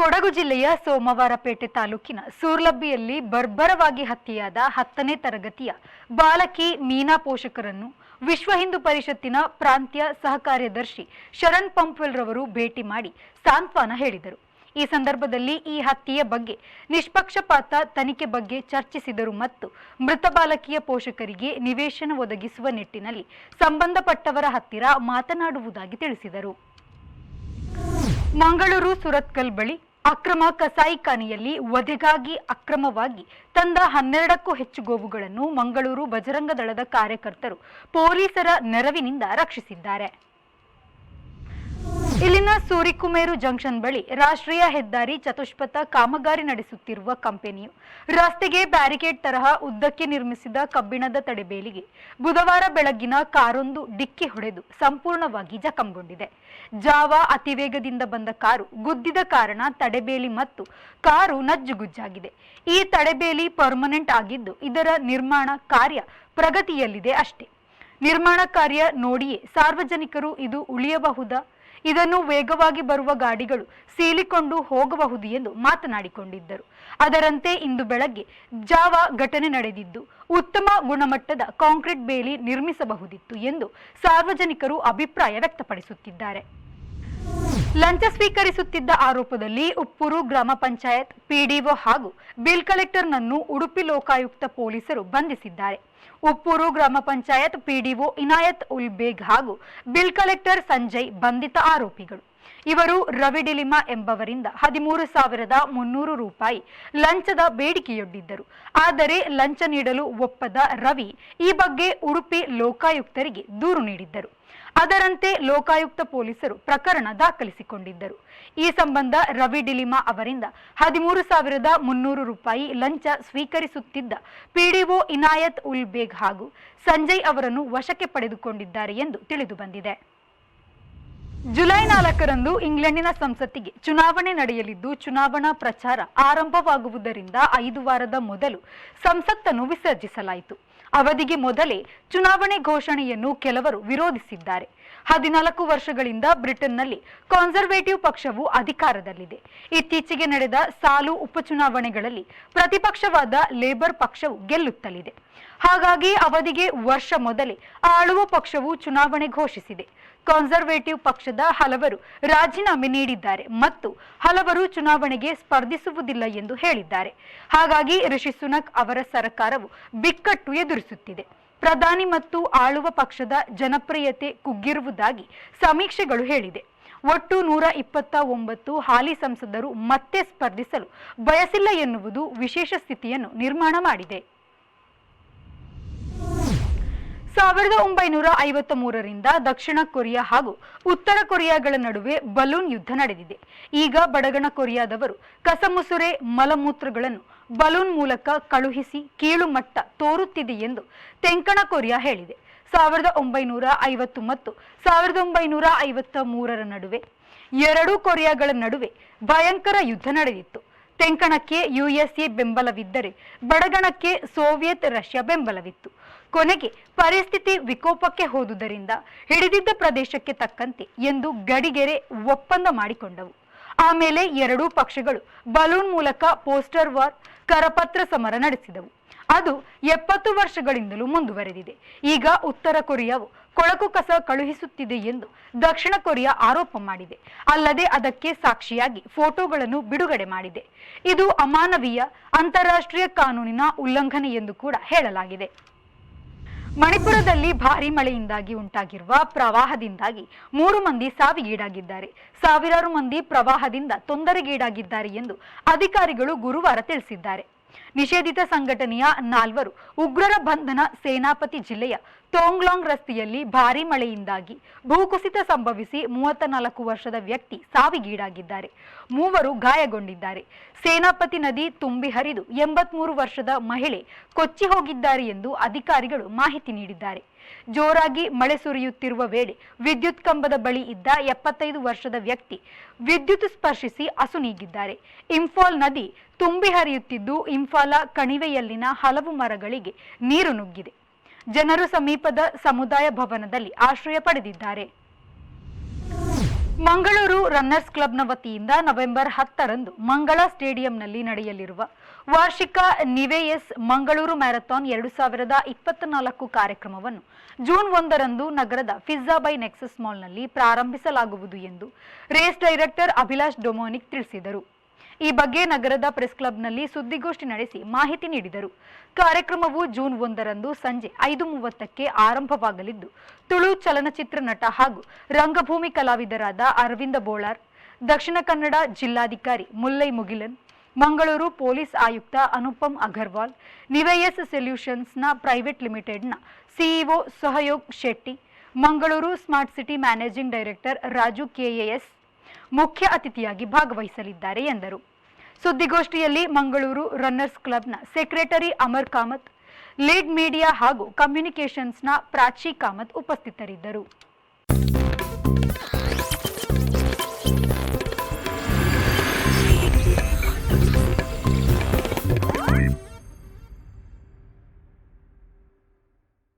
ಕೊಡಗು ಜಿಲ್ಲೆಯ ಸೋಮವಾರಪೇಟೆ ತಾಲೂಕಿನ ಸೂರ್ಲಬ್ಬಿಯಲ್ಲಿ ಬರ್ಬರವಾಗಿ ಹತ್ಯೆಯಾದ 10ನೇ ತರಗತಿಯ ಬಾಲಕಿ ಮೀನಾ ಪೋಷಕರನ್ನು ವಿಶ್ವ ಹಿಂದೂ ಪರಿಷತ್ತಿನ ಪ್ರಾಂತ್ಯ ಸಹ ಕಾರ್ಯದರ್ಶಿ ಶರಣ್ ಪಂಪ್ವೆಲ್ ರವರು ಭೇಟಿ ಮಾಡಿ ಸಾಂತ್ವನ ಹೇಳಿದರು. ಈ ಸಂದರ್ಭದಲ್ಲಿ ಈ ಹತ್ಯೆಯ ಬಗ್ಗೆ ನಿಷ್ಪಕ್ಷಪಾತ ತನಿಖೆ ಬಗ್ಗೆ ಚರ್ಚಿಸಿದರು ಮತ್ತು ಮೃತ ಬಾಲಕಿಯ ಪೋಷಕರಿಗೆ ನಿವೇಶನ ಒದಗಿಸುವ ನಿಟ್ಟಿನಲ್ಲಿ ಸಂಬಂಧಪಟ್ಟವರ ಹತ್ತಿರ ಮಾತನಾಡುವುದಾಗಿ ತಿಳಿಸಿದರು. ಮಂಗಳೂರು ಸುರತ್ಕಲ್ ಬಳಿ ಅಕ್ರಮ ಕಸಾಯಿಖಾನೆಯಲ್ಲಿ ವಧೆಗಾಗಿ ಅಕ್ರಮವಾಗಿ ತಂದ 12ಕ್ಕೂ ಹೆಚ್ಚು ಗೋವುಗಳನ್ನು ಮಂಗಳೂರು ಬಜರಂಗ ದಳದ ಕಾರ್ಯಕರ್ತರು ಪೊಲೀಸರ ನೆರವಿನಿಂದ ರಕ್ಷಿಸಿದ್ದಾರೆ. ಇಲ್ಲಿನ ಸೂರಿಕುಮೇರು ಜಂಕ್ಷನ್ ಬಳಿ ರಾಷ್ಟ್ರೀಯ ಹೆದ್ದಾರಿ ಚತುಷ್ಪಥ ಕಾಮಗಾರಿ ನಡೆಸುತ್ತಿರುವ ಕಂಪನಿಯು ರಸ್ತೆಗೆ ಬ್ಯಾರಿಕೇಡ್ ತರಹ ಉದ್ದಕ್ಕೆ ನಿರ್ಮಿಸಿದ ಕಬ್ಬಿಣದ ತಡೆಬೇಲಿಗೆ ಬುಧವಾರ ಬೆಳಗ್ಗಿನ ಕಾರೊಂದು ಡಿಕ್ಕಿ ಹೊಡೆದು ಸಂಪೂರ್ಣವಾಗಿ ಜಖಂಗೊಂಡಿದೆ. ಜಾವ ಅತಿವೇಗದಿಂದ ಬಂದ ಕಾರು ಗುದ್ದಿದ ಕಾರಣ ತಡೆಬೇಲಿ ಮತ್ತು ಕಾರು ನಜ್ಜುಗುಜ್ಜಾಗಿದೆ. ಈ ತಡೆಬೇಲಿ ಪರ್ಮನೆಂಟ್ ಆಗಿದ್ದು ಇದರ ನಿರ್ಮಾಣ ಕಾರ್ಯ ಪ್ರಗತಿಯಲ್ಲಿದೆ ಅಷ್ಟೇ. ನಿರ್ಮಾಣ ಕಾರ್ಯ ನೋಡಿಯೇ ಸಾರ್ವಜನಿಕರು ಇದು ಉಳಿಯಬಹುದಾ, ಇದನ್ನು ವೇಗವಾಗಿ ಬರುವ ಗಾಡಿಗಳು ಸೀಳಿಕೊಂಡು ಹೋಗಬಹುದು ಎಂದು ಮಾತನಾಡಿಕೊಂಡಿದ್ದರು. ಅದರಂತೆ ಇಂದು ಬೆಳಗ್ಗೆ ಜಾವ ಘಟನೆ ನಡೆದಿದ್ದು ಉತ್ತಮ ಗುಣಮಟ್ಟದ ಕಾಂಕ್ರೀಟ್ ಬೇಲಿ ನಿರ್ಮಿಸಬಹುದಿತ್ತು ಎಂದು ಸಾರ್ವಜನಿಕರು ಅಭಿಪ್ರಾಯ ವ್ಯಕ್ತಪಡಿಸುತ್ತಿದ್ದಾರೆ. ಲಂಚ ಸ್ವೀಕರಿಸುತ್ತಿದ್ದ ಆರೋಪದಲ್ಲಿ ಉಪ್ಪೂರು ಗ್ರಾಮ ಪಂಚಾಯತ್ ಪಿಡಿಒ ಹಾಗೂ ಬಿಲ್ ಕಲೆಕ್ಟರ್ನನ್ನು ಉಡುಪಿ ಲೋಕಾಯುಕ್ತ ಪೊಲೀಸರು ಬಂಧಿಸಿದ್ದಾರೆ. ಉಪ್ಪೂರು ಗ್ರಾಮ ಪಂಚಾಯತ್ ಪಿಡಿಒ ಇನಾಯತ್ ಉಲ್ ಬೇಗ್ ಹಾಗೂ ಬಿಲ್ ಕಲೆಕ್ಟರ್ ಸಂಜಯ್ ಬಂಧಿತ ಆರೋಪಿಗಳು. ಇವರು ರವಿ ಡಿಲಿಮಾ ಎಂಬವರಿಂದ 13,300 ರೂಪಾಯಿ ಲಂಚದ ಬೇಡಿಕೆಯೊಡ್ಡಿದ್ದರು. ಆದರೆ ಲಂಚ ನೀಡಲು ಒಪ್ಪದ ರವಿ ಈ ಬಗ್ಗೆ ಉಡುಪಿ ಲೋಕಾಯುಕ್ತರಿಗೆ ದೂರು ನೀಡಿದ್ದರು. ಅದರಂತೆ ಲೋಕಾಯುಕ್ತ ಪೊಲೀಸರು ಪ್ರಕರಣ ದಾಖಲಿಸಿಕೊಂಡಿದ್ದರು. ಈ ಸಂಬಂಧ ರವಿ ಡಿಲಿಮಾ ಅವರಿಂದ 13,300 ರೂಪಾಯಿ ಲಂಚ ಸ್ವೀಕರಿಸುತ್ತಿದ್ದ ಪಿಡಿಒ ಇನಾಯತ್ ಉಲ್ ಬೇಗ್ ಹಾಗೂ ಸಂಜಯ್ ಅವರನ್ನು ವಶಕ್ಕೆ ಪಡೆದುಕೊಂಡಿದ್ದಾರೆ ಎಂದು ತಿಳಿದು ಬಂದಿದೆ. ಜುಲೈ 4ರಂದು ಇಂಗ್ಲೆಂಡಿನ ಸಂಸತ್ತಿಗೆ ಚುನಾವಣೆ ನಡೆಯಲಿದ್ದು ಚುನಾವಣಾ ಪ್ರಚಾರ ಆರಂಭವಾಗುವುದರಿಂದ 5 ವಾರದ ಮೊದಲು ಸಂಸತ್ತನ್ನು ವಿಸರ್ಜಿಸಲಾಯಿತು. ಅವಧಿಗೆ ಮೊದಲೇ ಚುನಾವಣೆ ಘೋಷಣೆಯನ್ನು ಕೆಲವರು ವಿರೋಧಿಸಿದ್ದಾರೆ. 14 ವರ್ಷಗಳಿಂದ ಬ್ರಿಟನ್ನಲ್ಲಿ ಕನ್ಸರ್ವೇಟಿವ್ ಪಕ್ಷವು ಅಧಿಕಾರದಲ್ಲಿದೆ. ಇತ್ತೀಚೆಗೆ ನಡೆದ ಸಾಲು ಉಪಚುನಾವಣೆಗಳಲ್ಲಿ ಪ್ರತಿಪಕ್ಷವಾದ ಲೇಬರ್ ಪಕ್ಷವು ಗೆಲ್ಲುತ್ತಲಿದೆ. ಹಾಗಾಗಿ ಅವಧಿಗೆ ವರ್ಷ ಮೊದಲೇ ಆಳುವ ಪಕ್ಷವು ಚುನಾವಣೆ ಘೋಷಿಸಿದೆ. ಕನ್ಸರ್ವೇಟಿವ್ ಪಕ್ಷದ ಹಲವರು ರಾಜೀನಾಮೆ ನೀಡಿದ್ದಾರೆ ಮತ್ತು ಹಲವರು ಚುನಾವಣೆಗೆ ಸ್ಪರ್ಧಿಸುವುದಿಲ್ಲ ಎಂದು ಹೇಳಿದ್ದಾರೆ. ಹಾಗಾಗಿ ರಿಷಿ ಸುನಕ್ ಅವರ ಸರ್ಕಾರವು ಬಿಕ್ಕಟ್ಟು ಎದುರಿಸುತ್ತಿದೆ. ಪ್ರಧಾನಿ ಮತ್ತು ಆಳುವ ಪಕ್ಷದ ಜನಪ್ರಿಯತೆ ಕುಗ್ಗಿರುವುದಾಗಿ ಸಮೀಕ್ಷೆಗಳು ಹೇಳಿದೆ. ಒಟ್ಟು 129 ಹಾಲಿ ಸಂಸದರು ಮತ್ತೆ ಸ್ಪರ್ಧಿಸಲು ಬಯಸಿಲ್ಲ ಎನ್ನುವುದು ವಿಶೇಷ ಸ್ಥಿತಿಯನ್ನು ನಿರ್ಮಾಣ ಮಾಡಿದೆ. 1953ರಿಂದ ದಕ್ಷಿಣ ಕೊರಿಯಾ ಹಾಗೂ ಉತ್ತರ ಕೊರಿಯಾಗಳ ನಡುವೆ ಬಲೂನ್ ಯುದ್ಧ ನಡೆದಿದೆ. ಈಗ ಬಡಗಣ ಕೊರಿಯಾದವರು ಕಸಮುಸುರೆ ಮಲಮೂತ್ರಗಳನ್ನು ಬಲೂನ್ ಮೂಲಕ ಕಳುಹಿಸಿ ಕೀಳು ಮಟ್ಟ ತೋರುತ್ತಿದೆ ಎಂದು ತೆಂಕಣ ಕೊರಿಯಾ ಹೇಳಿದೆ. 1950 ಮತ್ತು 1953ರ ನಡುವೆ ಎರಡೂ ಕೊರಿಯಾಗಳ ನಡುವೆ ಭಯಂಕರ ಯುದ್ಧ ನಡೆದಿತ್ತು. ತೆಂಕಣಕ್ಕೆ ಯುಎಸ್ಎ ಬೆಂಬಲವಿದ್ದರೆ ಬಡಗಣಕ್ಕೆ ಸೋವಿಯತ್ ರಷ್ಯಾ ಬೆಂಬಲವಿತ್ತು. ಕೊನೆಗೆ ಪರಿಸ್ಥಿತಿ ವಿಕೋಪಕ್ಕೆ ಹೋದುದರಿಂದ ಹಿಡಿದಿದ್ದ ಪ್ರದೇಶಕ್ಕೆ ತಕ್ಕಂತೆ ಎಂದು ಗಡಿಗೆರೆ ಒಪ್ಪಂದ ಮಾಡಿಕೊಂಡವು. ಆಮೇಲೆ ಎರಡೂ ಪಕ್ಷಗಳು ಬಲೂನ್ ಮೂಲಕ ಪೋಸ್ಟರ್ ವಾರ್ ಕರಪತ್ರ ಸಮರ ನಡೆಸಿದವು. ಅದು 70 ವರ್ಷಗಳಿಂದಲೂ ಮುಂದುವರೆದಿದೆ. ಈಗ ಉತ್ತರ ಕೊರಿಯಾವು ಕೊಳಕು ಕಸ ಕಳುಹಿಸುತ್ತಿದೆ ಎಂದು ದಕ್ಷಿಣ ಕೊರಿಯಾ ಆರೋಪ ಮಾಡಿದೆ. ಅಲ್ಲದೆ ಅದಕ್ಕೆ ಸಾಕ್ಷಿಯಾಗಿ ಫೋಟೋಗಳನ್ನು ಬಿಡುಗಡೆ ಮಾಡಿದೆ. ಇದು ಅಮಾನವೀಯ ಅಂತಾರಾಷ್ಟ್ರೀಯ ಕಾನೂನಿನ ಉಲ್ಲಂಘನೆ ಎಂದು ಕೂಡ ಹೇಳಲಾಗಿದೆ. ಮಣಿಪುರದಲ್ಲಿ ಭಾರೀ ಮಳೆಯಿಂದಾಗಿ ಉಂಟಾಗಿರುವ ಪ್ರವಾಹದಿಂದಾಗಿ 3 ಮಂದಿ ಸಾವಿಗೀಡಾಗಿದ್ದಾರೆ. ಸಾವಿರಾರು ಮಂದಿ ಪ್ರವಾಹದಿಂದ ತೊಂದರೆಗೀಡಾಗಿದ್ದಾರೆ ಎಂದು ಅಧಿಕಾರಿಗಳು ಗುರುವಾರ ತಿಳಿಸಿದ್ದಾರೆ. ನಿಷೇಧಿತ ಸಂಘಟನೆಯ 4 ಉಗ್ರರ ಬಂಧನ. ಸೇನಾಪತಿ ಜಿಲ್ಲೆಯ ತೋಂಗ್ಲಾಂಗ್ ರಸ್ತೆಯಲ್ಲಿ ಭಾರೀ ಮಳೆಯಿಂದಾಗಿ ಭೂಕುಸಿತ ಸಂಭವಿಸಿ 34 ವರ್ಷದ ವ್ಯಕ್ತಿ ಸಾವಿಗೀಡಾಗಿದ್ದಾರೆ. 3 ಗಾಯಗೊಂಡಿದ್ದಾರೆ. ಸೇನಾಪತಿ ನದಿ ತುಂಬಿ ಹರಿದು 83 ವರ್ಷದ ಮಹಿಳೆ ಕೊಚ್ಚಿ ಹೋಗಿದ್ದಾರೆ ಎಂದು ಅಧಿಕಾರಿಗಳು ಮಾಹಿತಿ ನೀಡಿದ್ದಾರೆ. ಜೋರಾಗಿ ಮಳೆ ಸುರಿಯುತ್ತಿರುವ ವೇಳೆ ವಿದ್ಯುತ್ ಕಂಬದ ಬಳಿ ಇದ್ದ 75 ವರ್ಷದ ವ್ಯಕ್ತಿ ವಿದ್ಯುತ್ ಸ್ಪರ್ಶಿಸಿ ಅಸುನೀಗಿದ್ದಾರೆ. ಇಂಫಾಲ್ ನದಿ ತುಂಬಿ ಹರಿಯುತ್ತಿದ್ದು ಇಂಫಾಲ ಕಣಿವೆಯಲ್ಲಿನ ಹಲವು ಮರಗಳಿಗೆ ನೀರು ನುಗ್ಗಿದೆ. ಜನರು ಸಮೀಪದ ಸಮುದಾಯ ಭವನದಲ್ಲಿ ಆಶ್ರಯ ಪಡೆದಿದ್ದಾರೆ. ಮಂಗಳೂರು ರನ್ನರ್ಸ್ ಕ್ಲಬ್ನ ವತಿಯಿಂದ ನವೆಂಬರ್ 10ರಂದು ಮಂಗಳ ಸ್ಟೇಡಿಯಂನಲ್ಲಿ ನಡೆಯಲಿರುವ ವಾರ್ಷಿಕ ನಿವೇಎಸ್ ಮಂಗಳೂರು ಮ್ಯಾರಥಾನ್ 2024 ಕಾರ್ಯಕ್ರಮವನ್ನು ಜೂನ್ 1ರಂದು ನಗರದ ಪಿಜ್ಜಾ ಬೈ ನೆಕ್ಸಸ್ ಮಾಲ್ನಲ್ಲಿ ಪ್ರಾರಂಭಿಸಲಾಗುವುದು ಎಂದು ರೇಸ್ ಡೈರೆಕ್ಟರ್ ಅಭಿಲಾಷ್ ಡೊಮೋನಿಕ್ ತಿಳಿಸಿದರು. ಈ ಬಗ್ಗೆ ನಗರದ ಪ್ರೆಸ್ ಕ್ಲಬ್ನಲ್ಲಿ ಸುದ್ದಿಗೋಷ್ಠಿ ನಡೆಸಿ ಮಾಹಿತಿ ನೀಡಿದರು. ಕಾರ್ಯಕ್ರಮವು ಜೂನ್ 1ರಂದು ಸಂಜೆ 5:30ಕ್ಕೆ ಆರಂಭವಾಗಲಿದ್ದು, ತುಳು ಚಲನಚಿತ್ರ ನಟ ಹಾಗೂ ರಂಗಭೂಮಿ ಕಲಾವಿದರಾದ ಅರವಿಂದ ಬೋಳಾರ್, ದಕ್ಷಿಣ ಕನ್ನಡ ಜಿಲ್ಲಾಧಿಕಾರಿ ಮುಲ್ಲೈ ಮುಗಿಲನ್, ಮಂಗಳೂರು ಪೊಲೀಸ್ ಆಯುಕ್ತ ಅನುಪಮ್ ಅಗರ್ವಾಲ್, ನಿವೇಎಸ್ ಸೊಲ್ಯೂಷನ್ಸ್ನ ಪ್ರೈವೇಟ್ ಲಿಮಿಟೆಡ್ನ CEO Sahayog Shetty, Mangaluru smart city managing director Raju KAS ಮುಖ್ಯ ಅತಿಥಿಯಾಗಿ ಭಾಗವಹಿಸಲಿದ್ದಾರೆ ಎಂದರು. ಸುದ್ದಿಗೋಷ್ಠಿಯಲ್ಲಿ ಮಂಗಳೂರು ರನ್ನರ್ಸ್ ಕ್ಲಬ್ನ secretary Amar Kamath, lead media ಹಾಗೂ ಕಮ್ಯುನಿಕೇಷನ್ಸ್ನ ಪ್ರಾಚಿ ಕಾಮತ್ ಉಪಸ್ಥಿತರಿದ್ದರು.